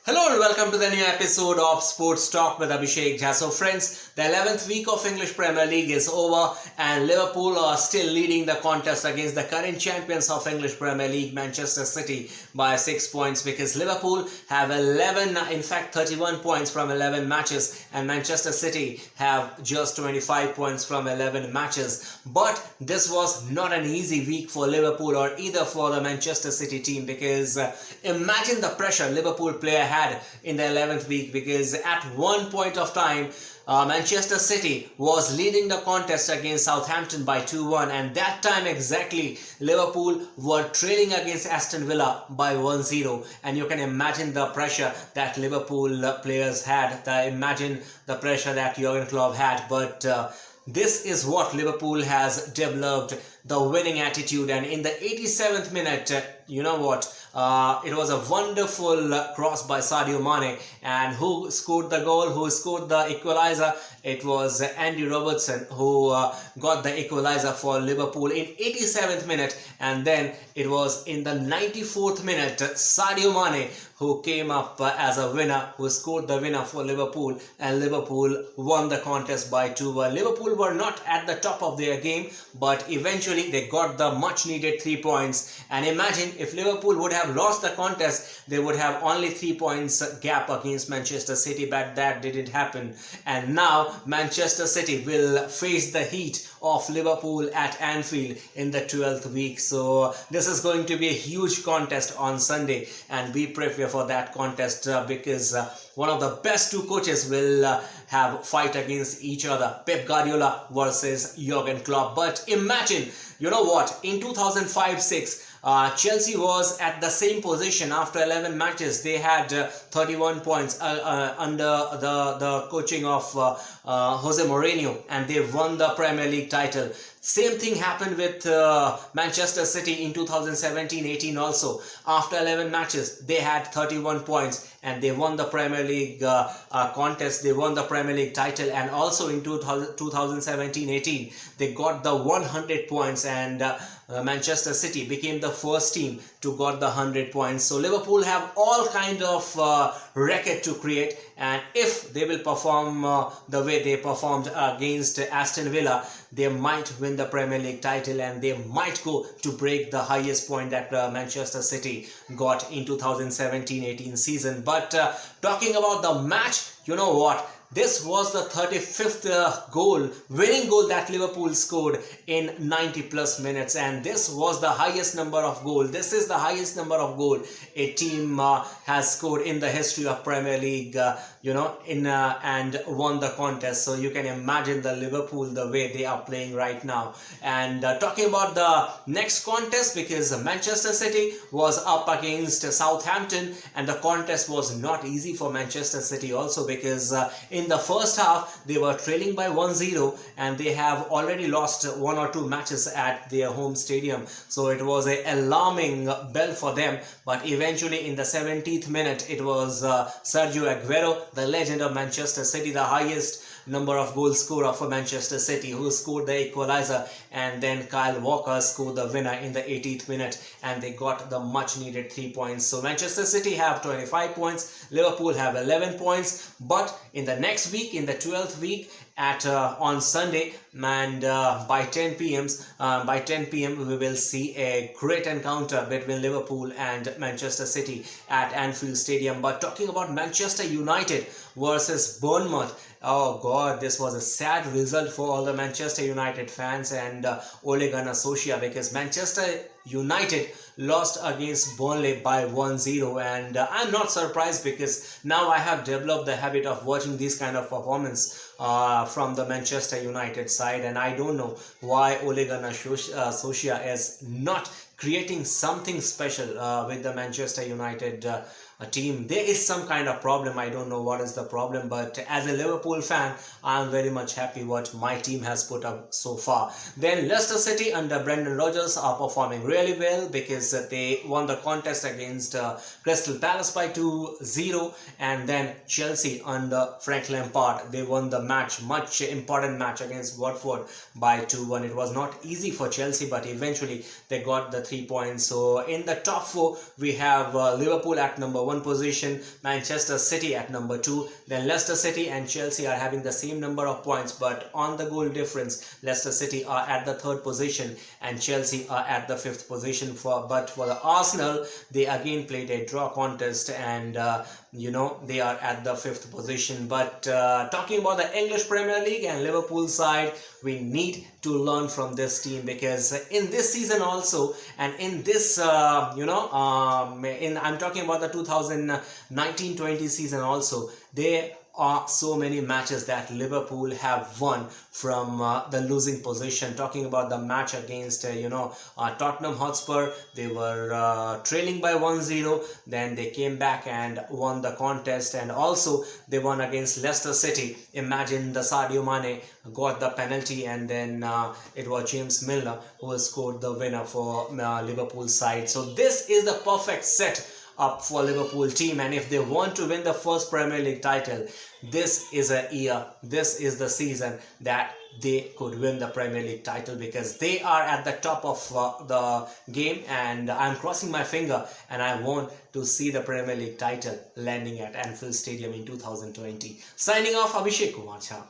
Hello and welcome to the new episode of Sports Talk with Abhishek Jha. So friends, the 11th week of English Premier League is over and Liverpool are still leading the contest against the current champions of English Premier League, Manchester City, by 6 points, because Liverpool have 31 points from 11 matches and Manchester City have just 25 points from 11 matches. But this was not an easy week for Liverpool or either for the Manchester City team, because imagine the pressure Liverpool player had in the 11th week, because at one point of time Manchester City was leading the contest against Southampton by 2-1, and that time exactly Liverpool were trailing against Aston Villa by 1-0, and you can imagine the pressure that Liverpool players had, imagine the pressure that Jurgen Klopp had. But this is what Liverpool has developed, the winning attitude. And in the 87th minute, you know what, it was a wonderful cross by Sadio Mane, and who scored the goal, who scored the equalizer? It was Andy Robertson who got the equalizer for Liverpool in 87th minute. And then it was in the 94th minute Sadio Mane who came up as a winner, who scored the winner for Liverpool, and Liverpool won the contest by 2-1. Liverpool were not at the top of their game, but eventually they got the much needed 3 points. And imagine if Liverpool would have lost the contest, they would have only 3 points gap against Manchester City, but that didn't happen. And now Manchester City will face the heat of Liverpool at Anfield in the 12th week. So this is going to be a huge contest on Sunday, and be prepared for that contest because one of the best two coaches will have fight against each other, Pep Guardiola versus Jurgen Klopp. But imagine, you know what, in 2005-06 Chelsea was at the same position after 11 matches. They had 31 points under the coaching of Jose Mourinho, and they won the Premier League title. Same thing happened with Manchester City in 2017-18 also. After 11 matches, they had 31 points and they won the Premier League contest. They won the Premier League title, and also in 2017-18, they got the 100 points, and Manchester City became the first team to got the 100 points. So Liverpool have all kind of record to create, and if they will perform the way they performed against Aston Villa, they might win the Premier League title, and they might go to break the highest point that Manchester City got in 2017-18 season. But talking about the match, you know what? This was the 35th winning goal that Liverpool scored in 90 plus minutes, and this was the highest number of goals. This is the highest number of goals a team has scored in the history of Premier League, and won the contest. So you can imagine the Liverpool, the way they are playing right now. And talking about the next contest, because Manchester City was up against Southampton, and the contest was not easy for Manchester City also, because in the first half they were trailing by 1-0 and they have already lost 1 or 2 matches at their home stadium. So it was an alarming bell for them. But eventually in the 70th minute, it was Sergio Aguero, the legend of Manchester City, the highest number of goal scorer for Manchester City, who scored the equalizer, and then Kyle Walker scored the winner in the 80th minute, and they got the much needed 3 points. So Manchester City have 25 points, Liverpool have 11 points. But in the next week, in the 12th week, on Sunday, and by 10 p.m. we will see a great encounter between Liverpool and Manchester City at Anfield Stadium. But talking about Manchester United versus Bournemouth, oh God, this was a sad result for all the Manchester United fans and Ole Gunnar Solskjaer, because Manchester United lost against Burnley by 1-0, and I'm not surprised, because now I have developed the habit of watching these kind of performance from the Manchester United side, and I don't know why Ole Gunnar Solskjaer is not creating something special with the Manchester United team. There is some kind of problem. I don't know what is the problem, but as a Liverpool fan, I am very much happy what my team has put up so far. Then Leicester City under Brendan Rodgers are performing really well, because they won the contest against Crystal Palace by 2-0, and then Chelsea under Frank Lampard, they won the match, much important match against Watford by 2-1. It was not easy for Chelsea, but eventually they got the 3 points. So in the top 4, we have Liverpool at number 1 position, Manchester City at number 2, then Leicester City and Chelsea are having the same number of points, but on the goal difference Leicester City are at the 3rd position and Chelsea are at the 5th position. But for the Arsenal, they again played a draw contest and they are at the 5th position. But talking about the English Premier League and Liverpool side, we need to learn from this team, because in this season also, and in this I'm talking about the 2019-20 season also, there are so many matches that Liverpool have won from the losing position. Talking about the match against Tottenham Hotspur, they were trailing by 1-0, then they came back and won the contest, and also they won against Leicester City. Imagine, the Sadio Mane got the penalty, and then it was James Milner who scored the winner for Liverpool side. So this is the perfect set up for Liverpool team, and if they want to win the first Premier League title, this is a year, this is the season that they could win the Premier League title, because they are at the top of the game, and I'm crossing my finger and I want to see the Premier League title landing at Anfield Stadium in 2020. Signing off, Abhishek Kumar Jha.